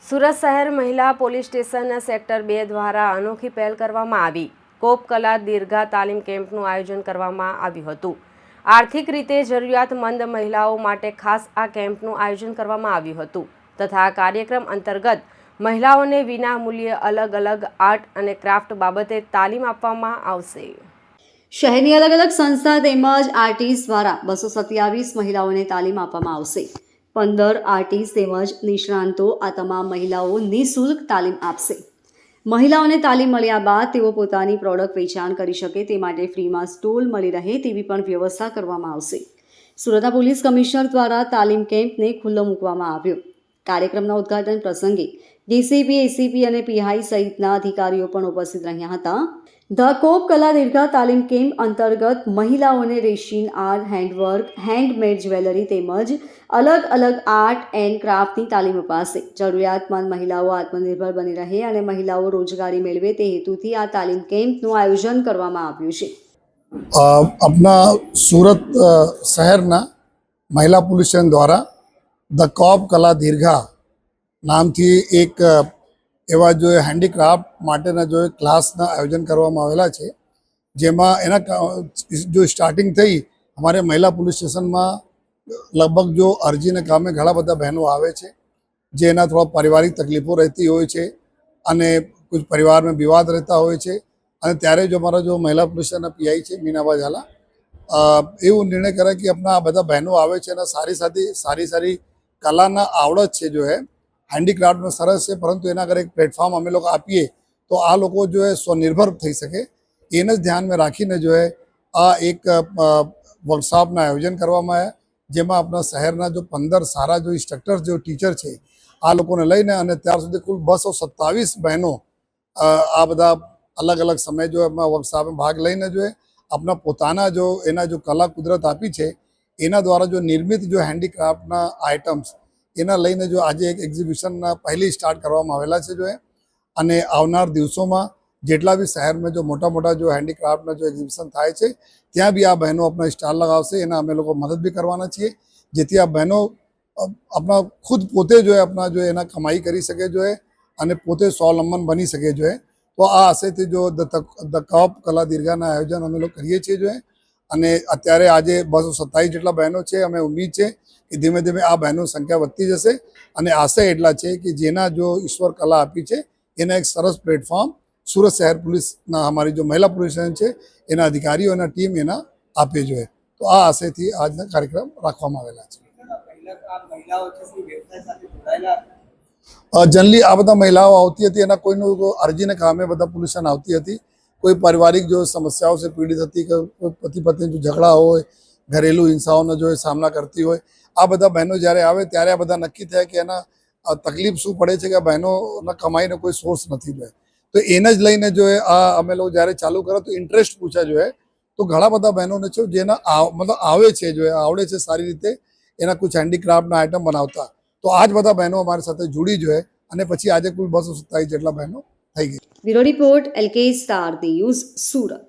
સુરત શહેર મહિલા પોલીસ સ્ટેશનના સેક્ટર 2 દ્વારા અનોખી પહેલ કરવામાં આવી। કોપ કલા દીર્ઘા તાલીમ કેમ્પનું આયોજન કરવામાં આવ્યું હતું। આર્થિક રીતે જરૂરિયાતમંદ મહિલાઓ માટે ખાસ આ કેમ્પનું આયોજન કરવામાં આવ્યું હતું તથા આ કાર્યક્રમ અંતર્ગત મહિલાઓને વિના મૂલ્યે અલગ અલગ આર્ટ અને ક્રાફ્ટ બાબતે તાલીમ આપવામાં આવશે। શહેરની અલગ અલગ સંસ્થા તેમજ આર્ટિસ્ટ દ્વારા 227 મહિલાઓને તાલીમ આપવામાં આવશે। 15 આર્ટિસ્ટ તેમજ નિષ્ણાંતો આ તમામ મહિલાઓ નિઃશુલ્ક તાલીમ આપશે। મહિલાઓને તાલીમ મળ્યા બાદ તેઓ પોતાની પ્રોડક્ટ વેચાણ કરી શકે તે માટે ફ્રીમાં સ્ટોલ મળી રહે તેવી પણ વ્યવસ્થા કરવામાં આવશે। સુરતના પોલીસ કમિશનર દ્વારા તાલીમ કેમ્પને ખુલ્લો મૂકવામાં આવ્યો। કાર્યક્રમના ઉદ્ઘાટન પ્રસંગે ડીસીપી, એસીપી અને પીઆઈ સહિતના અધિકારીઓ પણ ઉપસ્થિત રહ્યા હતા। ધ કોપ કલા દીર્ઘા તાલીમ કેમ્પ અંતર્ગત મહિલાઓને રેશિન આર્ટ, હેન્ડવર્ક, હેન્ડમેડ જ્વેલરી તેમજ અલગ અલગ આર્ટ એન્ડ ક્રાફ્ટની તાલીમ અપાશે। જરૂરિયાતમંદ મહિલાઓ આત્મનિર્ભર બની રહે અને મહિલાઓ રોજગારી મેળવે તે હેતુથી આ તાલીમ કેમ્પનું આયોજન કરવામાં આવ્યું છે। अपना सूरत शहरना महिला पुलिस स्टेशन द्वारा द कॉप कला दीर्घा नामथी एक एवा जो हेन्डीक्राफ्ट माटेना जो क्लासना आयोजन करवामां आवेला छे, जेमां एना जो स्टार्टिंग थई हमारे महिला पुलिस स्टेशन में लगभग जो अरजी ने कामे घणा बधा बहनों आवे छे, जेना थोड़ा पारिवारिक तकलीफों रहती होय छे अने कुछ परिवार में विवाद रहता होय छे અને ત્યારે જો અમારા જો મહિલા પુલિસ સ્ટેશનના પીઆઈ છે મીનાબા ઝાલા એવું નિર્ણય કરે કે આપણા આ બધા બહેનો આવે છે અને સારી કલાના આવડત છે જો હે હેન્ડીક્રાફ્ટમાં સરસ છે, પરંતુ એના આગળ એક પ્લેટફોર્મ અમે લોકો આપીએ તો આ લોકો જો હે સ્વનિર્ભર થઈ શકે એને જ ધ્યાનમાં રાખીને જો હે આ એક વર્કશોપના આયોજન કરવામાં આવ્યા, જેમાં આપણા શહેરના જો 15 સારા જો ઇન્સ્ટ્રક્ટર જો ટીચર છે આ લોકોને લઈને અને ત્યાર સુધી કુલ 227 બહેનો આ બધા अलग अलग समय जो अपना वर्कशॉप में भाग लेने जो है अपना पोताना जो एना जो कला कुदरत आपी है एना द्वारा जो निर्मित जो हेन्डीक्राफ्टना आइटम्स एना लईने जो आज एक एक्जिबिशन पहली स्टार्ट करवामां आवेला छे जो है अने आवनार दिवसों में जेटला भी शहर में जो मोटा मोटा जो हेन्डीक्राफ्टना जो एक्जिबिशन थाय छे त्यां भी आ बहनों अपना स्टॉल लगावशे। एना अमे लोको मदद भी करवाना छीए जेथी आ बहनों अपना खुद पोते जो है अपना जो एना कमाई करी सके जो है अने पोते स्वावलंबन बनी सके जो है। तो आ आशयथी जो द कॉप कला दीर्घाना आयोजन अमे लोग करीए छीए जो है अने अत्यारे आजे 227 जेटला बहनों छे। अमे उम्मीद छे कि धीमे धीमे आ बहनों संख्या वधती जशे अने आशय एटला छे कि जेना जो ईश्वर कला आपी छे एना एक सरस प्लेटफॉर्म सूरत शहर पुलिसना हमारी जो महिला पुलिस स्टेशन छे एना अधिकारीओ एना टीम एना आपे जो है। तो आ आशयथी आजना कार्यक्रम राखवामां आवेला छे। जनरली आ बधा महिलाओं आती थी एना कोई अरजी ने कामे बधा पुलिस स्टेशन आवती थी, कोई पारिवारिक जो समस्याओं से पीड़ित थी, कोई पति पत्नी जो झगड़ा हो, घरेलू हिंसाओं जो है सामना करती हो, आ बधा बहनों जयरे आवे त्यारे आ बधा नक्की थाय कि एना तकलीफ शू पड़े छे कि बहनों कमाईने कोई सोर्स नहीं जो है। तो एने ज लईने जो है आ अमे लोग जयरे चालू करो तो इंटरेस्ट पूछा जो है तो घणा बधा बहनों ने छे जेना मतलब आवे छे जो है आवड़े छे सारी रीते एना कुछ हेन्डीक्राफ्टना आइटम बनावता। तो आज बधा बहनों अमारी साथे जुड़ी जो है અને પછી આજે કુલ 227 જેટલા બહેનો થઈ ગઈ। Bureau report LK star news Surat.